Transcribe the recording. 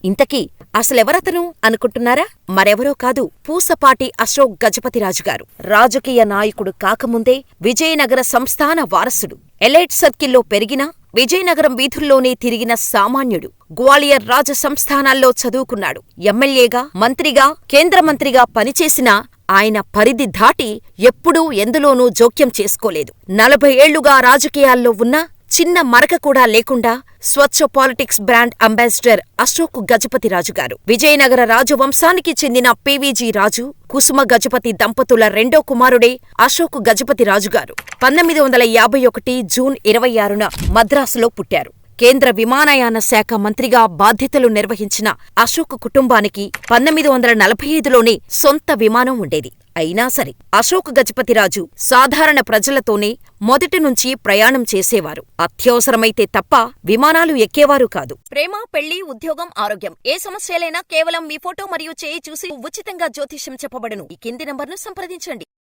ఇంతకీ అసలెవరతను అనుకుంటున్నారా? మరెవరో కాదు, పూసపాటి అశోక్ గజపతిరాజుగారు. రాజకీయ నాయకుడు కాకముందే విజయనగర సంస్థాన వారసుడు. ఎలైట్ సర్కిల్లో పెరిగినా విజయనగరం వీధుల్లోనే తిరిగిన సామాన్యుడు. గ్వాలియర్ రాజ సంస్థానాల్లో చదువుకున్నాడు. ఎమ్మెల్యేగా, మంత్రిగా, కేంద్రమంత్రిగా పనిచేసినా ఆయన పరిధి దాటి ఎప్పుడూ ఎందులోనూ జోక్యం చేసుకోలేదు. 40 ఏళ్లుగా రాజకీయాల్లో ఉన్నా చిన్న మరక కూడా లేకుండా స్వచ్ఛ పాలిటిక్స్ బ్రాండ్ అంబాసిడర్ అశోక్ గజపతిరాజుగారు. విజయనగర రాజవంశానికి చెందిన పివిజి రాజు, కుసుమ గజపతి దంపతుల రెండో కుమారుడే అశోక్ గజపతిరాజుగారు. 1951 జూన్ 26న మద్రాసులో పుట్టారు. కేంద్ర విమానయాన శాఖ మంత్రిగా బాధ్యతలు నిర్వహించిన అశోక్ కుటుంబానికి 1945లోనే సొంత విమానం ఉండేది. అయినా సరే అశోక్ గజపతిరాజు సాధారణ ప్రజలతోనే మొదటినుంచి ప్రయాణం చేసేవారు. అత్యవసరమైతే తప్ప విమానాలు ఎక్కేవారు కాదు. ప్రేమ, పెళ్లి, ఉద్యోగం, ఆరోగ్యం ఏ సమస్యలైనా కేవలం మీ ఫోటో మరియు చేయి చూసి ఉచితంగా జ్యోతిష్యం చెప్పబడును. ఈ కింది నంబర్ను సంప్రదించండి.